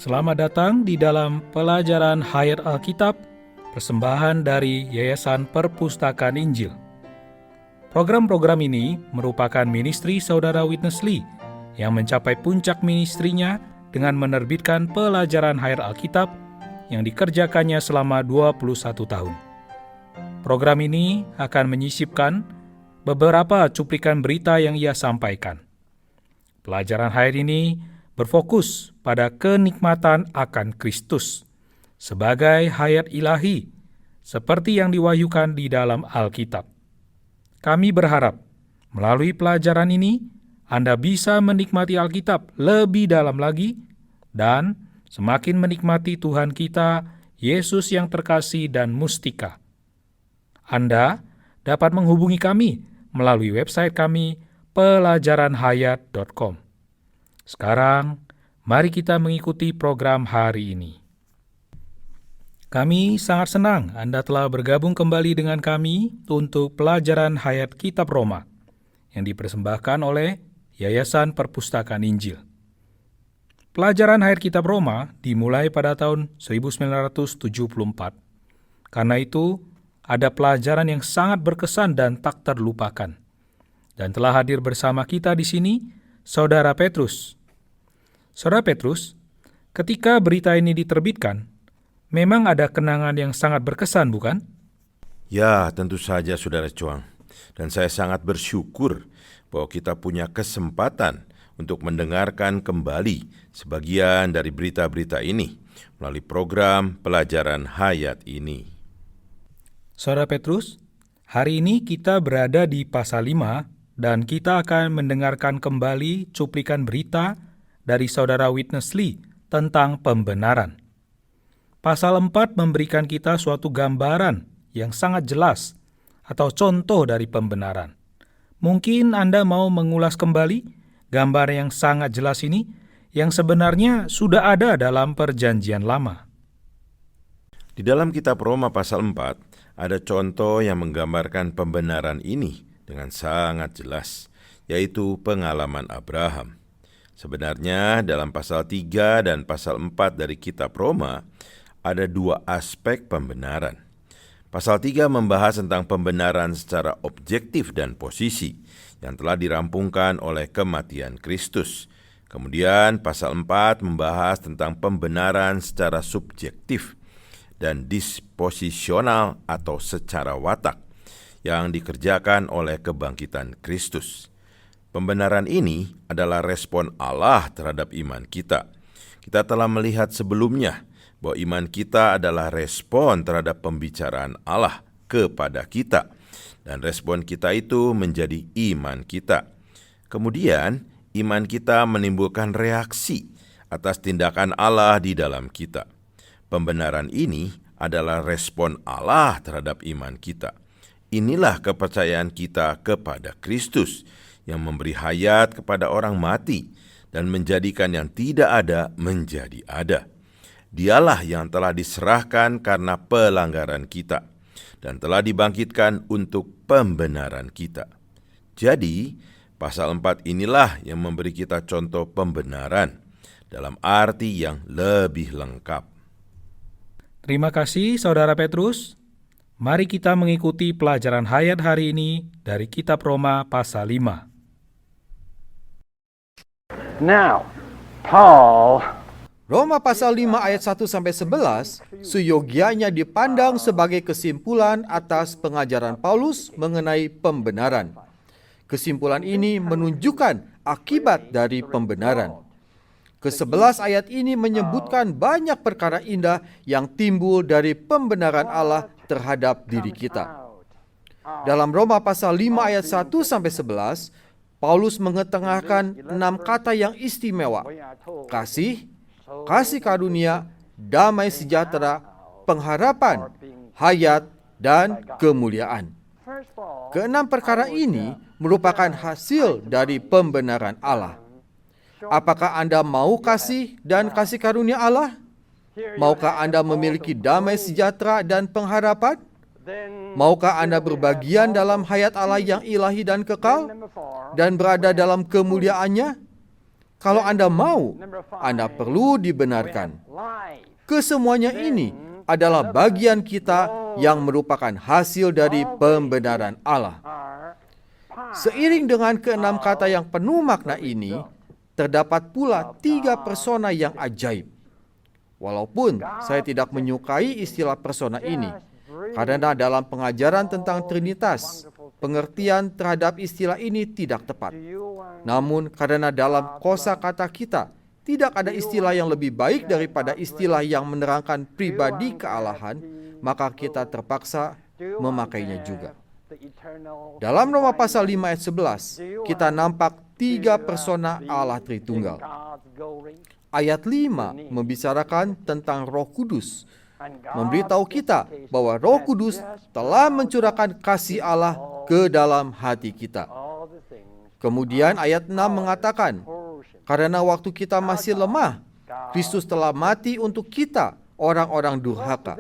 Selamat datang di dalam pelajaran Hayat Alkitab, persembahan dari Yayasan Perpustakaan Injil. Program-program ini merupakan ministri Saudara Witness Lee yang mencapai puncak ministrinya dengan menerbitkan pelajaran Hayat Alkitab yang dikerjakannya selama 21 tahun. Program ini akan menyisipkan beberapa cuplikan berita yang ia sampaikan. Pelajaran Hayat ini berfokus pada kenikmatan akan Kristus sebagai hayat ilahi, seperti yang diwahyukan di dalam Alkitab. Kami berharap melalui pelajaran ini, Anda bisa menikmati Alkitab lebih dalam lagi dan semakin menikmati Tuhan kita, Yesus yang terkasih dan mustika. Anda dapat menghubungi kami melalui website kami pelajaranhayat.com. Sekarang, mari kita mengikuti program hari ini. Kami sangat senang Anda telah bergabung kembali dengan kami untuk pelajaran Hayat Kitab Roma yang dipersembahkan oleh Yayasan Perpustakaan Injil. Pelajaran Hayat Kitab Roma dimulai pada tahun 1974. Karena itu, ada pelajaran yang sangat berkesan dan tak terlupakan. Dan telah hadir bersama kita di sini, Saudara Petrus. Saudara Petrus, ketika berita ini diterbitkan, memang ada kenangan yang sangat berkesan, bukan? Ya, tentu saja, Saudara Chuang. Dan saya sangat bersyukur bahwa kita punya kesempatan untuk mendengarkan kembali sebagian dari berita-berita ini melalui program pelajaran Hayat ini. Saudara Petrus, hari ini kita berada di pasal 5 dan kita akan mendengarkan kembali cuplikan berita dari Saudara Witness Lee tentang pembenaran. Pasal 4 memberikan kita suatu gambaran yang sangat jelas atau contoh dari pembenaran. Mungkin Anda mau mengulas kembali gambar yang sangat jelas ini yang sebenarnya sudah ada dalam Perjanjian Lama. Di dalam kitab Roma pasal 4, ada contoh yang menggambarkan pembenaran ini dengan sangat jelas, yaitu pengalaman Abraham. Sebenarnya dalam pasal 3 dan pasal 4 dari kitab Roma, ada dua aspek pembenaran. Pasal 3 membahas tentang pembenaran secara objektif dan posisi, yang telah dirampungkan oleh kematian Kristus. Kemudian pasal 4 membahas tentang pembenaran secara subjektif dan disposisional atau secara watak, yang dikerjakan oleh kebangkitan Kristus. Pembenaran ini adalah respon Allah terhadap iman kita. Kita telah melihat sebelumnya bahwa iman kita adalah respon terhadap pembicaraan Allah kepada kita, dan respon kita itu menjadi iman kita. Kemudian, iman kita menimbulkan reaksi atas tindakan Allah di dalam kita. Pembenaran ini adalah respon Allah terhadap iman kita. Inilah kepercayaan kita kepada Kristus yang memberi hayat kepada orang mati dan menjadikan yang tidak ada menjadi ada. Dialah yang telah diserahkan karena pelanggaran kita dan telah dibangkitkan untuk pembenaran kita. Jadi, pasal 4 inilah yang memberi kita contoh pembenaran dalam arti yang lebih lengkap. Terima kasih, Saudara Petrus. Mari kita mengikuti pelajaran Hayat hari ini dari kitab Roma pasal 5. Now, Paul Roma pasal 5 ayat 1-11, seyogianya dipandang sebagai kesimpulan atas pengajaran Paulus mengenai pembenaran. Kesimpulan ini menunjukkan akibat dari pembenaran. Ke-11 ayat ini menyebutkan banyak perkara indah yang timbul dari pembenaran Allah terhadap diri kita. Dalam Roma pasal 5 ayat 1-11, Paulus mengetengahkan 6 kata yang istimewa: kasih, kasih karunia, damai sejahtera, pengharapan, hayat, dan kemuliaan. Keenam perkara ini merupakan hasil dari pembenaran Allah. Apakah Anda mau kasih dan kasih karunia Allah? Maukah Anda memiliki damai sejahtera dan pengharapan? Maukah Anda berbagian dalam hayat Allah yang ilahi dan kekal dan berada dalam kemuliaannya? Kalau Anda mau, Anda perlu dibenarkan. Kesemuanya ini adalah bagian kita yang merupakan hasil dari pembenaran Allah. Seiring dengan keenam kata yang penuh makna ini, terdapat pula 3 persona yang ajaib. Walaupun saya tidak menyukai istilah persona ini, karena dalam pengajaran tentang Trinitas, pengertian terhadap istilah ini tidak tepat. Namun karena dalam kosakata kita tidak ada istilah yang lebih baik daripada istilah yang menerangkan pribadi kealahan, maka kita terpaksa memakainya juga. Dalam Roma pasal 5 ayat 11, kita nampak 3 persona Allah Tritunggal. Ayat 5 membicarakan tentang Roh Kudus, memberitahu kita bahwa Roh Kudus telah mencurahkan kasih Allah ke dalam hati kita. Kemudian ayat 6 mengatakan, karena waktu kita masih lemah, Kristus telah mati untuk kita, orang-orang durhaka.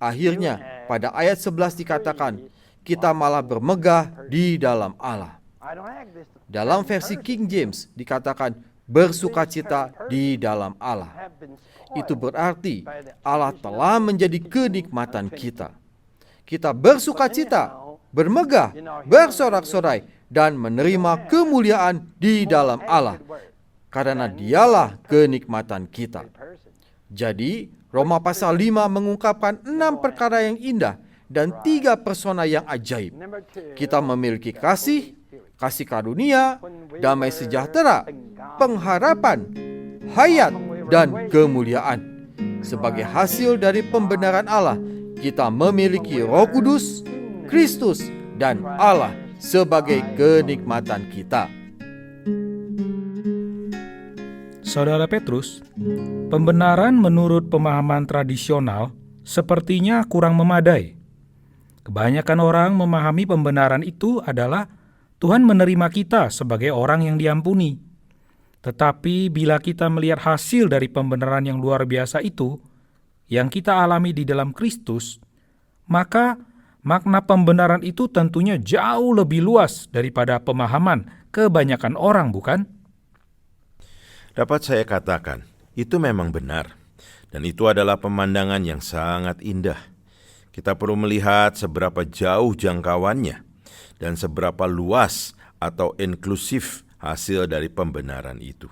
Akhirnya, pada ayat 11 dikatakan, kita malah bermegah di dalam Allah. Dalam versi King James dikatakan, bersukacita di dalam Allah. Itu berarti Allah telah menjadi kenikmatan kita. Kita bersukacita, bermegah, bersorak-sorai, dan menerima kemuliaan di dalam Allah, karena Dialah kenikmatan kita. Jadi, Roma pasal 5 mengungkapkan 6 perkara yang indah dan 3 persona yang ajaib. Kita memiliki kasih karunia, damai sejahtera, pengharapan, hayat, dan kemuliaan. Sebagai hasil dari pembenaran Allah, kita memiliki Roh Kudus, Kristus, dan Allah sebagai kenikmatan kita. Saudara Petrus, pembenaran menurut pemahaman tradisional sepertinya kurang memadai. Kebanyakan orang memahami pembenaran itu adalah Tuhan menerima kita sebagai orang yang diampuni. Tetapi bila kita melihat hasil dari pembenaran yang luar biasa itu, yang kita alami di dalam Kristus, maka makna pembenaran itu tentunya jauh lebih luas daripada pemahaman kebanyakan orang, bukan? Dapat saya katakan, itu memang benar. Dan itu adalah pemandangan yang sangat indah. Kita perlu melihat seberapa jauh jangkauannya dan seberapa luas atau inklusif hasil dari pembenaran itu.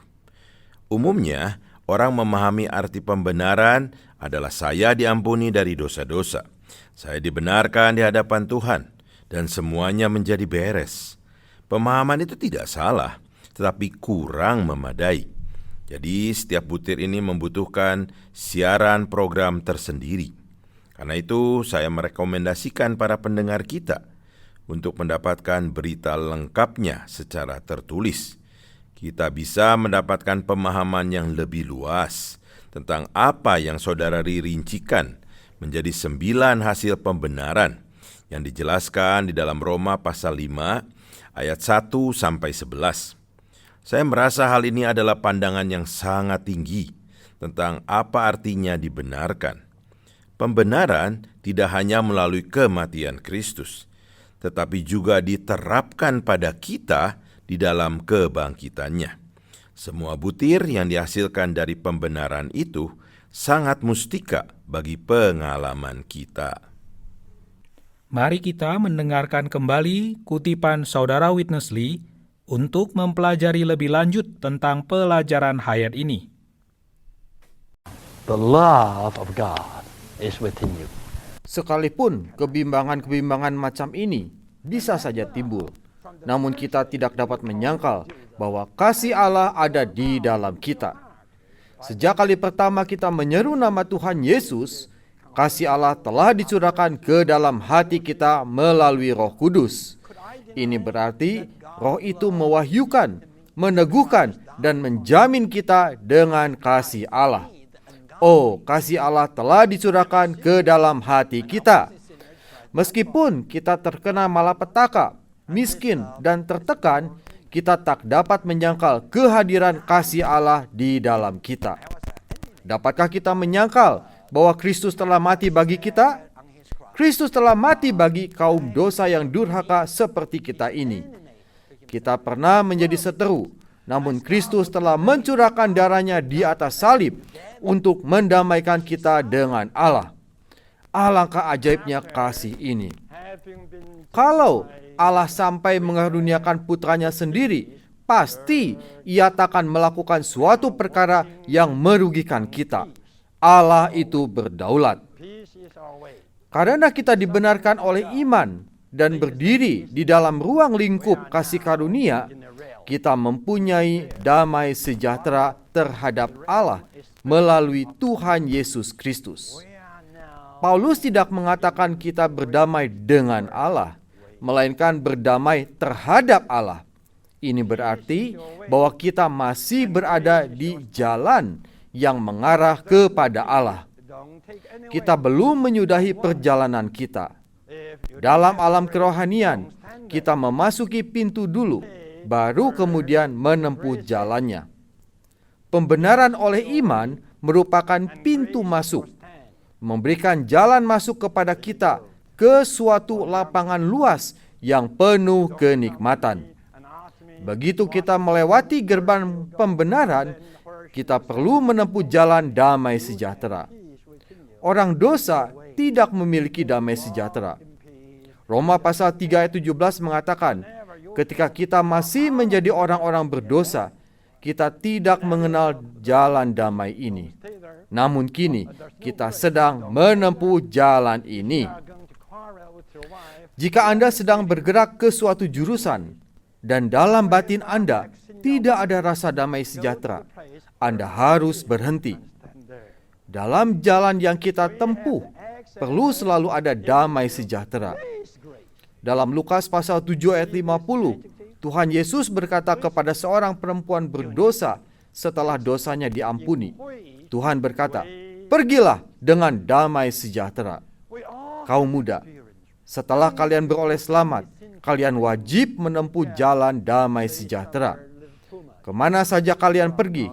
Umumnya, orang memahami arti pembenaran adalah saya diampuni dari dosa-dosa. Saya dibenarkan di hadapan Tuhan, dan semuanya menjadi beres. Pemahaman itu tidak salah, tetapi kurang memadai. Jadi setiap butir ini membutuhkan siaran program tersendiri. Karena itu saya merekomendasikan para pendengar kita untuk mendapatkan berita lengkapnya secara tertulis. Kita bisa mendapatkan pemahaman yang lebih luas tentang apa yang saudara rincikan menjadi 9 hasil pembenaran yang dijelaskan di dalam Roma pasal 5 ayat 1-11. Saya merasa hal ini adalah pandangan yang sangat tinggi tentang apa artinya dibenarkan. Pembenaran tidak hanya melalui kematian Kristus, tetapi juga diterapkan pada kita di dalam kebangkitannya. Semua butir yang dihasilkan dari pembenaran itu sangat mustika bagi pengalaman kita. Mari kita mendengarkan kembali kutipan Saudara Witness Lee untuk mempelajari lebih lanjut tentang pelajaran hayat ini. The love of God is within you. Sekalipun kebimbangan-kebimbangan macam ini bisa saja timbul, namun kita tidak dapat menyangkal bahwa kasih Allah ada di dalam kita. Sejak kali pertama kita menyeru nama Tuhan Yesus, kasih Allah telah dicurahkan ke dalam hati kita melalui Roh Kudus. Ini berarti Roh itu mewahyukan, meneguhkan, dan menjamin kita dengan kasih Allah. Oh, kasih Allah telah dicurahkan ke dalam hati kita. Meskipun kita terkena malapetaka, miskin, dan tertekan, kita tak dapat menyangkal kehadiran kasih Allah di dalam kita. Dapatkah kita menyangkal bahwa Kristus telah mati bagi kita? Kristus telah mati bagi kaum dosa yang durhaka seperti kita ini. Kita pernah menjadi seteru, namun Kristus telah mencurahkan darahnya di atas salib untuk mendamaikan kita dengan Allah. Alangkah ajaibnya kasih ini. Kalau Allah sampai mengaruniakan putranya sendiri, pasti Ia takkan melakukan suatu perkara yang merugikan kita. Allah itu berdaulat. Karena kita dibenarkan oleh iman dan berdiri di dalam ruang lingkup kasih karunia, kita mempunyai damai sejahtera terhadap Allah melalui Tuhan Yesus Kristus. Paulus tidak mengatakan kita berdamai dengan Allah, melainkan berdamai terhadap Allah. Ini berarti bahwa kita masih berada di jalan yang mengarah kepada Allah. Kita belum menyudahi perjalanan kita. Dalam alam kerohanian, kita memasuki pintu dulu, baru kemudian menempuh jalannya. Pembenaran oleh iman merupakan pintu masuk, memberikan jalan masuk kepada kita ke suatu lapangan luas yang penuh kenikmatan. Begitu kita melewati gerbang pembenaran, kita perlu menempuh jalan damai sejahtera. Orang dosa tidak memiliki damai sejahtera. Roma pasal 3 ayat 17 mengatakan, ketika kita masih menjadi orang-orang berdosa, kita tidak mengenal jalan damai ini. Namun kini, kita sedang menempuh jalan ini. Jika Anda sedang bergerak ke suatu jurusan, dan dalam batin Anda tidak ada rasa damai sejahtera, Anda harus berhenti. Dalam jalan yang kita tempuh, perlu selalu ada damai sejahtera. Dalam Lukas pasal 7 ayat 50, Tuhan Yesus berkata kepada seorang perempuan berdosa setelah dosanya diampuni. Tuhan berkata, "Pergilah dengan damai sejahtera." Kaum muda, setelah kalian beroleh selamat, kalian wajib menempuh jalan damai sejahtera. Kemana saja kalian pergi,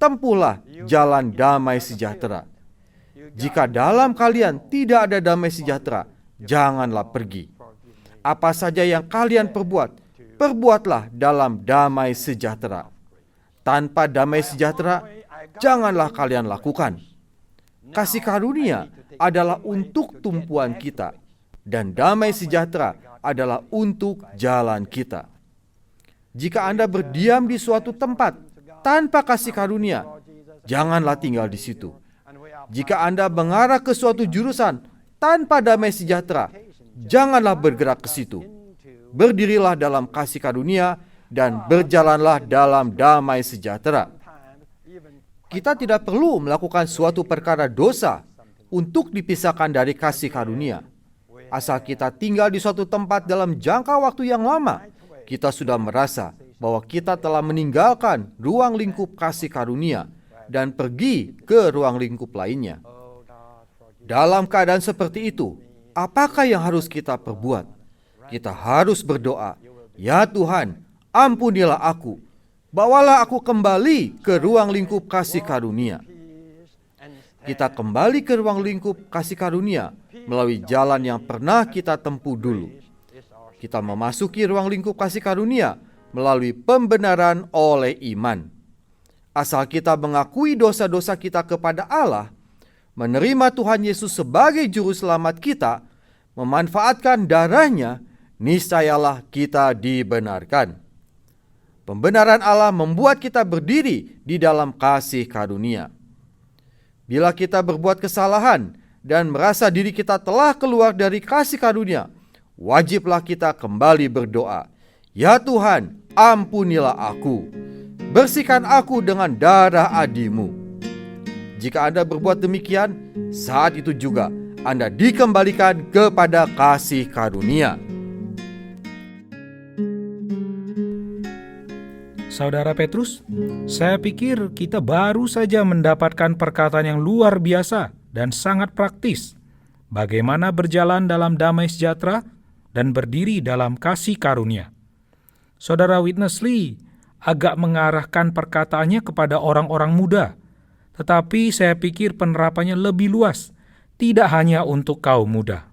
tempuhlah jalan damai sejahtera. Jika dalam kalian tidak ada damai sejahtera, janganlah pergi. Apa saja yang kalian perbuat, perbuatlah dalam damai sejahtera. Tanpa damai sejahtera, janganlah kalian lakukan. Kasih karunia adalah untuk tumpuan kita, dan damai sejahtera adalah untuk jalan kita. Jika Anda berdiam di suatu tempat tanpa kasih karunia, janganlah tinggal di situ. Jika Anda mengarah ke suatu jurusan tanpa damai sejahtera, janganlah bergerak ke situ. Berdirilah dalam kasih karunia dan berjalanlah dalam damai sejahtera. Kita tidak perlu melakukan suatu perkara dosa untuk dipisahkan dari kasih karunia. Asal kita tinggal di suatu tempat dalam jangka waktu yang lama, kita sudah merasa bahwa kita telah meninggalkan ruang lingkup kasih karunia dan pergi ke ruang lingkup lainnya. Dalam keadaan seperti itu, apakah yang harus kita perbuat? Kita harus berdoa, "Ya Tuhan, ampunilah aku. Bawalah aku kembali ke ruang lingkup kasih karunia." Kita kembali ke ruang lingkup kasih karunia melalui jalan yang pernah kita tempuh dulu. Kita memasuki ruang lingkup kasih karunia melalui pembenaran oleh iman. Asal kita mengakui dosa-dosa kita kepada Allah, menerima Tuhan Yesus sebagai juru selamat kita, memanfaatkan darahnya, niscayalah kita dibenarkan. Pembenaran Allah membuat kita berdiri di dalam kasih karunia. Bila kita berbuat kesalahan dan merasa diri kita telah keluar dari kasih karunia, wajiblah kita kembali berdoa, "Ya Tuhan, ampunilah aku. Bersihkan aku dengan darah Adi-Mu." Jika Anda berbuat demikian, saat itu juga Anda dikembalikan kepada kasih karunia. Saudara Petrus, saya pikir kita baru saja mendapatkan perkataan yang luar biasa dan sangat praktis. Bagaimana berjalan dalam damai sejahtera dan berdiri dalam kasih karunia. Saudara Witness Lee agak mengarahkan perkataannya kepada orang-orang muda, tetapi saya pikir penerapannya lebih luas, tidak hanya untuk kaum muda.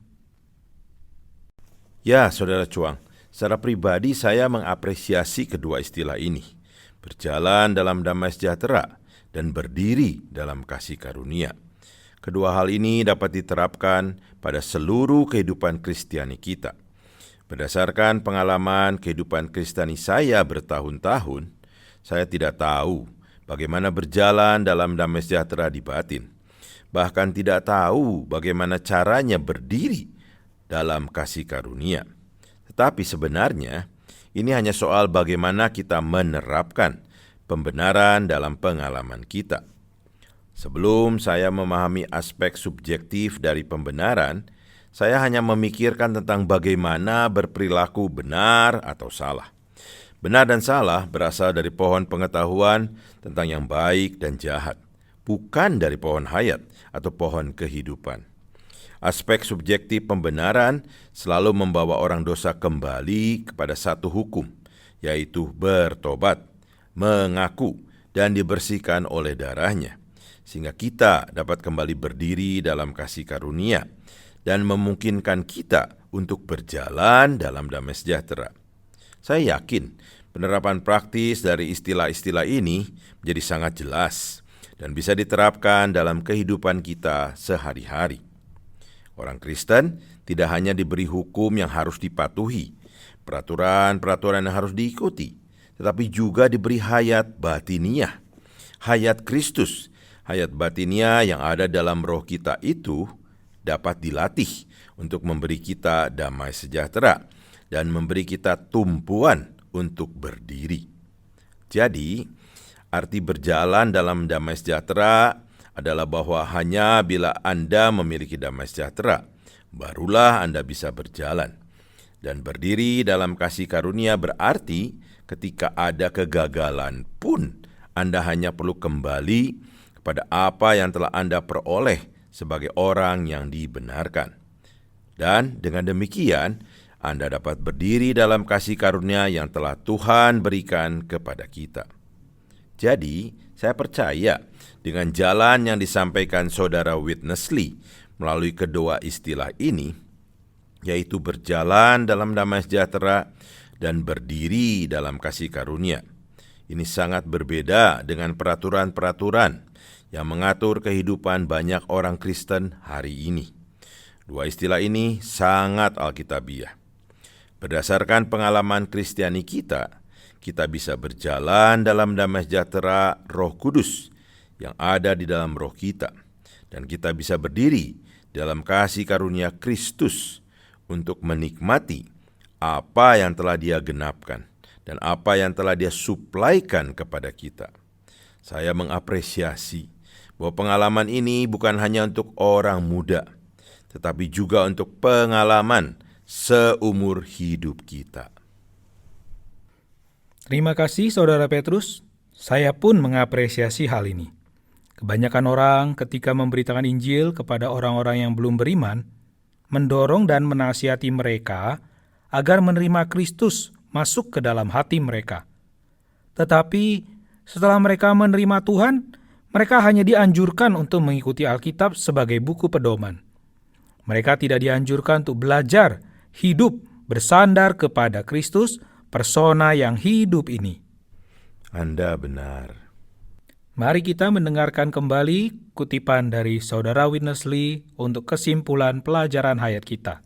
Ya, Saudara Chuang, secara pribadi saya mengapresiasi kedua istilah ini. berjalan dalam damai sejahtera, dan berdiri dalam kasih karunia. Kedua hal ini dapat diterapkan pada seluruh kehidupan Kristiani kita. Berdasarkan pengalaman kehidupan Kristiani saya bertahun-tahun, saya tidak tahu bagaimana berjalan dalam damai sejahtera di batin. Bahkan tidak tahu bagaimana caranya berdiri dalam kasih karunia. Tetapi sebenarnya, ini hanya soal bagaimana kita menerapkan pembenaran dalam pengalaman kita. Sebelum saya memahami aspek subjektif dari pembenaran, saya hanya memikirkan tentang bagaimana berperilaku benar atau salah. Benar dan salah berasal dari pohon pengetahuan tentang yang baik dan jahat, bukan dari pohon hayat atau pohon kehidupan. Aspek subjektif pembenaran selalu membawa orang dosa kembali kepada satu hukum, yaitu bertobat, mengaku, dan dibersihkan oleh darahnya, sehingga kita dapat kembali berdiri dalam kasih karunia dan memungkinkan kita untuk berjalan dalam damai sejahtera. Saya yakin penerapan praktis dari istilah-istilah ini menjadi sangat jelas dan bisa diterapkan dalam kehidupan kita sehari-hari. Orang Kristen tidak hanya diberi hukum yang harus dipatuhi, peraturan-peraturan yang harus diikuti, tetapi juga diberi hayat batiniah, hayat Kristus. Hayat batiniah yang ada dalam roh kita itu dapat dilatih untuk memberi kita damai sejahtera dan memberi kita tumpuan untuk berdiri. Jadi, arti berjalan dalam damai sejahtera adalah bahwa hanya bila Anda memiliki damai sejahtera, barulah Anda bisa berjalan. Dan berdiri dalam kasih karunia berarti ketika ada kegagalan pun, Anda hanya perlu kembali kepada apa yang telah Anda peroleh sebagai orang yang dibenarkan. Dan dengan demikian, Anda dapat berdiri dalam kasih karunia yang telah Tuhan berikan kepada kita. Jadi, saya percaya dengan jalan yang disampaikan Saudara Witness Lee melalui kedua istilah ini, yaitu berjalan dalam damai sejahtera dan berdiri dalam kasih karunia. Ini sangat berbeda dengan peraturan-peraturan yang mengatur kehidupan banyak orang Kristen hari ini. Dua istilah ini sangat alkitabiah. Berdasarkan pengalaman Kristiani kita bisa berjalan dalam damai sejahtera Roh Kudus yang ada di dalam roh kita, dan kita bisa berdiri dalam kasih karunia Kristus untuk menikmati apa yang telah Dia genapkan dan apa yang telah Dia suplaikan kepada kita. Saya mengapresiasi bahwa pengalaman ini bukan hanya untuk orang muda, tetapi juga untuk pengalaman seumur hidup kita. Terima kasih Saudara Petrus, saya pun mengapresiasi hal ini. Kebanyakan orang ketika memberitakan Injil kepada orang-orang yang belum beriman, mendorong dan menasihati mereka agar menerima Kristus masuk ke dalam hati mereka. Tetapi setelah mereka menerima Tuhan, mereka hanya dianjurkan untuk mengikuti Alkitab sebagai buku pedoman. Mereka tidak dianjurkan untuk belajar hidup bersandar kepada Kristus, persona yang hidup ini. Anda benar. Mari kita mendengarkan kembali kutipan dari Saudara Witness Lee untuk kesimpulan pelajaran hayat kita.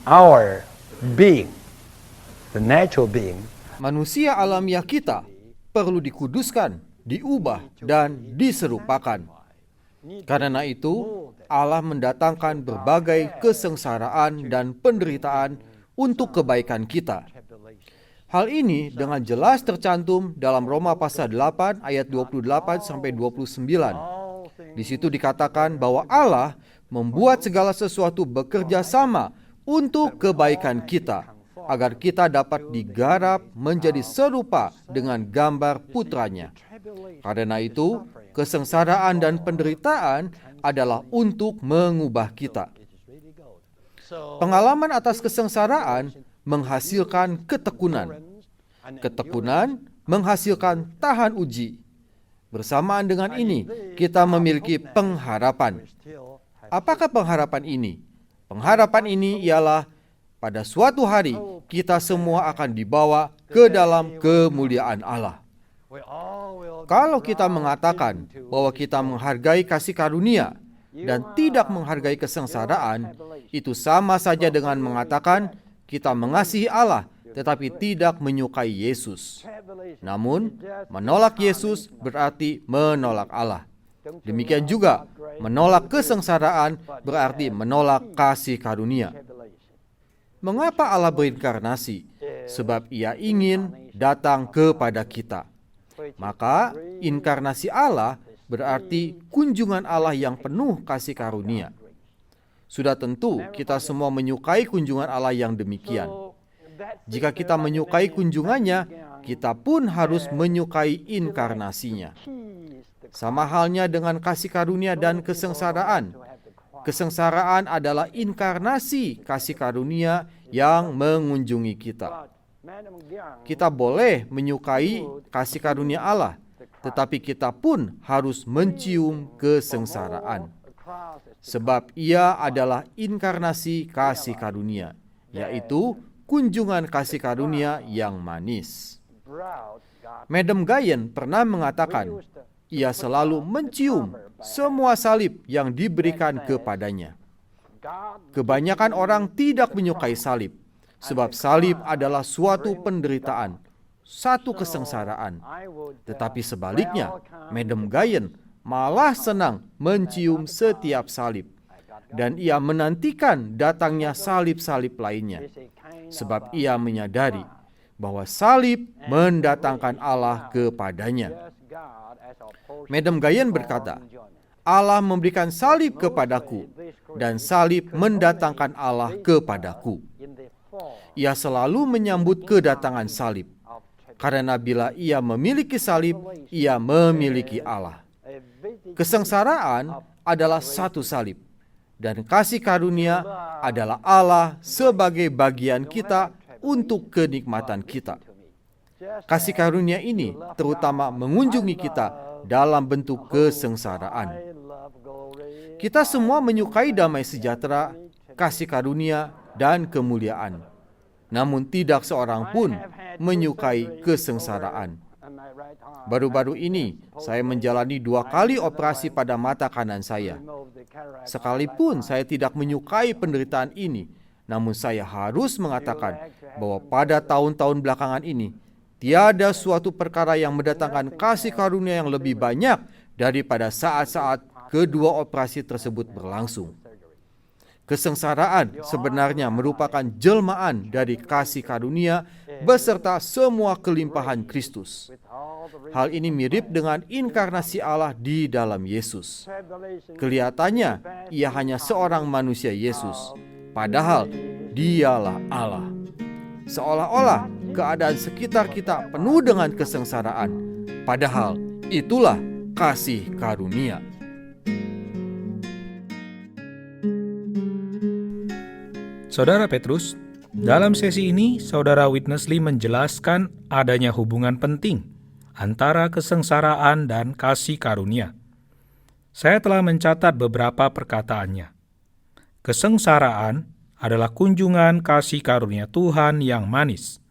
Our being, the natural being, Manusia alamiah kita perlu dikuduskan, diubah, dan diserupakan. Karena itu, Allah mendatangkan berbagai kesengsaraan dan penderitaan untuk kebaikan kita. Hal ini dengan jelas tercantum dalam Roma pasal 8 ayat 28-29. Di situ dikatakan bahwa Allah membuat segala sesuatu bekerja sama untuk kebaikan kita, agar kita dapat digarap menjadi serupa dengan gambar putranya. Karena itu, kesengsaraan dan penderitaan adalah untuk mengubah kita. Pengalaman atas kesengsaraan menghasilkan ketekunan. Ketekunan menghasilkan tahan uji. Bersamaan dengan ini, kita memiliki pengharapan. Apakah pengharapan ini? Pengharapan ini ialah pada suatu hari kita semua akan dibawa ke dalam kemuliaan Allah. Kalau kita mengatakan bahwa kita menghargai kasih karunia dan tidak menghargai kesengsaraan, itu sama saja dengan mengatakan kita mengasihi Allah tetapi tidak menyukai Yesus. Namun, menolak Yesus berarti menolak Allah. Demikian juga, menolak kesengsaraan berarti menolak kasih karunia. Mengapa Allah berinkarnasi? Sebab Ia ingin datang kepada kita. Maka, inkarnasi Allah berarti kunjungan Allah yang penuh kasih karunia. Sudah tentu kita semua menyukai kunjungan Allah yang demikian. Jika kita menyukai kunjungannya, kita pun harus menyukai inkarnasinya. Sama halnya dengan kasih karunia dan kesengsaraan. Kesengsaraan adalah inkarnasi kasih karunia yang mengunjungi kita. Kita boleh menyukai kasih karunia Allah, tetapi kita pun harus mencium kesengsaraan. Sebab Ia adalah inkarnasi kasih karunia, yaitu kunjungan kasih karunia yang manis. Madam Guyon pernah mengatakan, ia selalu mencium semua salib yang diberikan kepadanya. Kebanyakan orang tidak menyukai salib, sebab salib adalah suatu penderitaan, satu kesengsaraan. Tetapi sebaliknya, Madam Guyon malah senang mencium setiap salib, dan ia menantikan datangnya salib-salib lainnya, sebab ia menyadari bahwa salib mendatangkan Allah kepadanya. Madam Guyon berkata, Allah memberikan salib kepadaku, dan salib mendatangkan Allah kepadaku. Ia selalu menyambut kedatangan salib, karena bila ia memiliki salib, ia memiliki Allah. Kesengsaraan adalah satu salib, dan kasih karunia adalah Allah sebagai bagian kita untuk kenikmatan kita. Kasih karunia ini terutama mengunjungi kita dalam bentuk kesengsaraan. Kita semua menyukai damai sejahtera, kasih karunia, dan kemuliaan. Namun tidak seorang pun menyukai kesengsaraan. Baru-baru ini saya menjalani 2 kali operasi pada mata kanan saya. Sekalipun saya tidak menyukai penderitaan ini, namun saya harus mengatakan bahwa pada tahun-tahun belakangan ini, tiada suatu perkara yang mendatangkan kasih karunia yang lebih banyak daripada saat-saat kedua operasi tersebut berlangsung. Kesengsaraan sebenarnya merupakan jelmaan dari kasih karunia beserta semua kelimpahan Kristus. Hal ini mirip dengan inkarnasi Allah di dalam Yesus. Kelihatannya ia hanya seorang manusia Yesus, padahal dialah Allah. Seolah-olah keadaan sekitar kita penuh dengan kesengsaraan, padahal itulah kasih karunia. Saudara Petrus, dalam sesi ini Saudara Witness Lee menjelaskan adanya hubungan penting antara kesengsaraan dan kasih karunia. Saya telah mencatat beberapa perkataannya. Kesengsaraan adalah kunjungan kasih karunia Tuhan yang manis.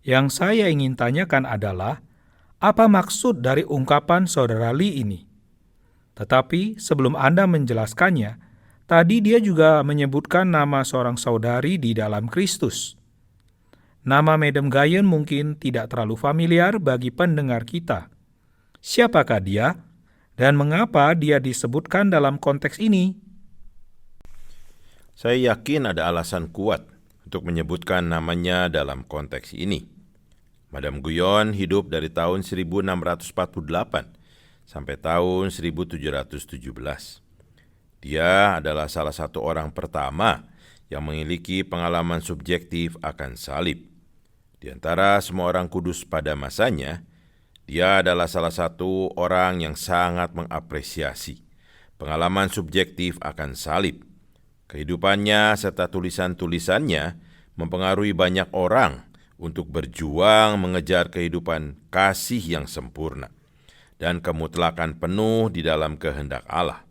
Yang saya ingin tanyakan adalah, apa maksud dari ungkapan Saudara Lee ini? Tetapi sebelum Anda menjelaskannya, tadi dia juga menyebutkan nama seorang saudari di dalam Kristus. Nama Madam Guyon mungkin tidak terlalu familiar bagi pendengar kita. Siapakah dia? Dan mengapa dia disebutkan dalam konteks ini? Saya yakin ada alasan kuat untuk menyebutkan namanya dalam konteks ini. Madam Guyon hidup dari tahun 1648 sampai tahun 1717. Dia adalah salah satu orang pertama yang memiliki pengalaman subjektif akan salib. Di antara semua orang kudus pada masanya, dia adalah salah satu orang yang sangat mengapresiasi pengalaman subjektif akan salib. Kehidupannya serta tulisan-tulisannya mempengaruhi banyak orang untuk berjuang mengejar kehidupan kasih yang sempurna dan kemutlakan penuh di dalam kehendak Allah.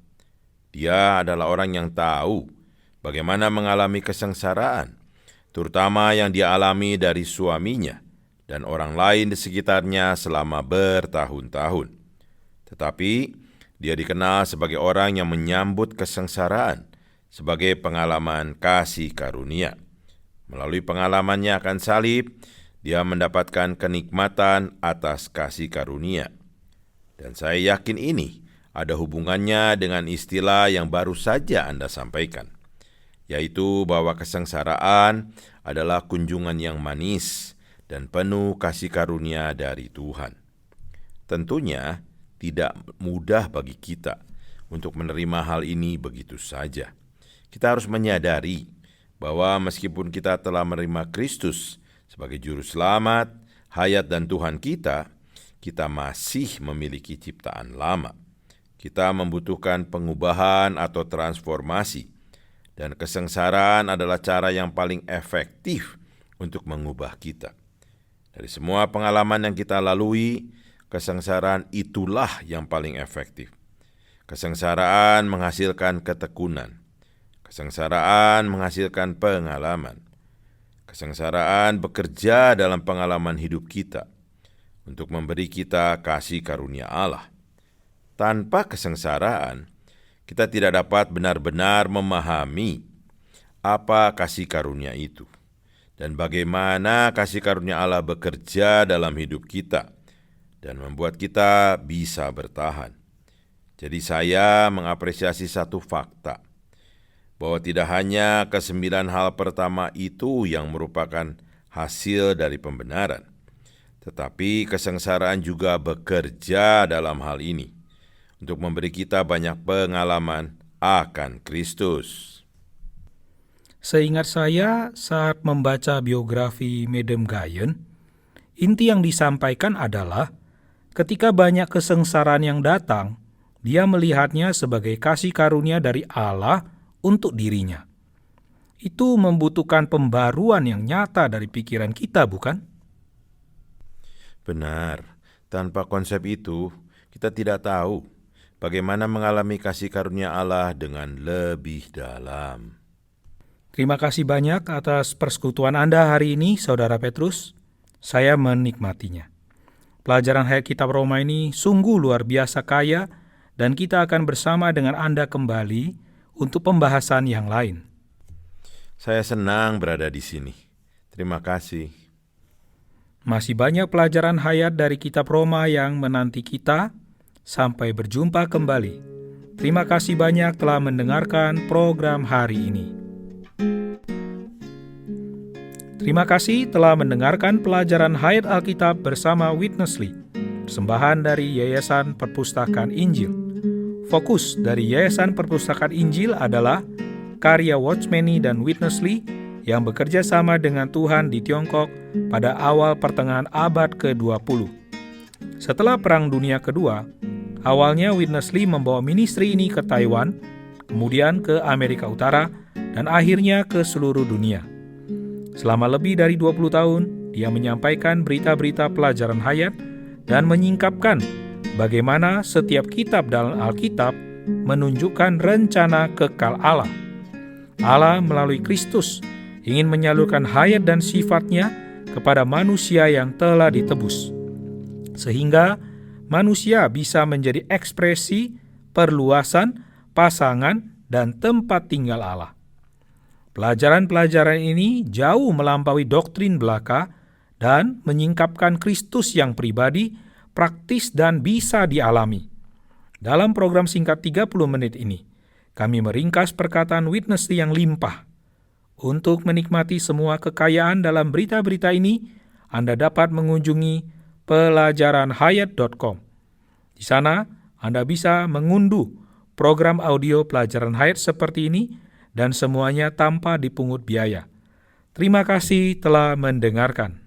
Dia adalah orang yang tahu bagaimana mengalami kesengsaraan terutama yang dia alami dari suaminya dan orang lain di sekitarnya selama bertahun-tahun. Tetapi dia dikenal sebagai orang yang menyambut kesengsaraan sebagai pengalaman kasih karunia. Melalui pengalamannya akan salib, dia mendapatkan kenikmatan atas kasih karunia. Dan saya yakin ini ada hubungannya dengan istilah yang baru saja Anda sampaikan, yaitu bahwa kesengsaraan adalah kunjungan yang manis dan penuh kasih karunia dari Tuhan. Tentunya tidak mudah bagi kita untuk menerima hal ini begitu saja. Kita harus menyadari bahwa meskipun kita telah menerima Kristus sebagai juru selamat, hayat dan Tuhan kita masih memiliki ciptaan lama. Kita membutuhkan pengubahan atau transformasi, dan kesengsaraan adalah cara yang paling efektif untuk mengubah kita. Dari semua pengalaman yang kita lalui, kesengsaraan itulah yang paling efektif. Kesengsaraan menghasilkan ketekunan. Kesengsaraan menghasilkan pengalaman. Kesengsaraan bekerja dalam pengalaman hidup kita untuk memberi kita kasih karunia Allah. Tanpa kesengsaraan, kita tidak dapat benar-benar memahami apa kasih karunia itu dan bagaimana kasih karunia Allah bekerja dalam hidup kita dan membuat kita bisa bertahan. Jadi saya mengapresiasi satu fakta, bahwa tidak hanya ke-9 hal pertama itu yang merupakan hasil dari pembenaran, tetapi kesengsaraan juga bekerja dalam hal ini untuk memberi kita banyak pengalaman akan Kristus. Seingat saya saat membaca biografi Madame Guyon, inti yang disampaikan adalah ketika banyak kesengsaraan yang datang, dia melihatnya sebagai kasih karunia dari Allah untuk dirinya. Itu membutuhkan pembaruan yang nyata dari pikiran kita, bukan? Benar, tanpa konsep itu, kita tidak tahu bagaimana mengalami kasih karunia Allah dengan lebih dalam. Terima kasih banyak atas persekutuan Anda hari ini, Saudara Petrus. Saya menikmatinya. Pelajaran hayat kitab Roma ini sungguh luar biasa kaya, dan kita akan bersama dengan Anda kembali untuk pembahasan yang lain. Saya senang berada di sini. Terima kasih. Masih banyak pelajaran hayat dari kitab Roma yang menanti kita. Sampai berjumpa kembali. Terima kasih banyak telah mendengarkan program hari ini. Terima kasih telah mendengarkan pelajaran hayat Alkitab bersama Witnessly, persembahan dari Yayasan Perpustakaan Injil. Fokus dari Yayasan Perpustakaan Injil adalah karya Watchmeni dan Witnessly yang bekerja sama dengan Tuhan di Tiongkok pada awal pertengahan abad ke-20. Setelah Perang Dunia Kedua, awalnya Witnessly membawa ministry ini ke Taiwan, kemudian ke Amerika Utara, dan akhirnya ke seluruh dunia. Selama lebih dari 20 tahun, dia menyampaikan berita-berita pelajaran hayat dan menyingkapkan bagaimana setiap kitab dalam Alkitab menunjukkan rencana kekal Allah. Allah melalui Kristus ingin menyalurkan hayat dan sifatnya kepada manusia yang telah ditebus, sehingga manusia bisa menjadi ekspresi, perluasan, pasangan, dan tempat tinggal Allah. Pelajaran-pelajaran ini jauh melampaui doktrin belaka dan menyingkapkan Kristus yang pribadi, praktis, dan bisa dialami. Dalam program singkat 30 menit ini, kami meringkas perkataan Witnessly yang limpah. Untuk menikmati semua kekayaan dalam berita-berita ini, Anda dapat mengunjungi pelajaranhayat.com. Di sana, Anda bisa mengunduh program audio pelajaran hayat seperti ini dan semuanya tanpa dipungut biaya. Terima kasih telah mendengarkan.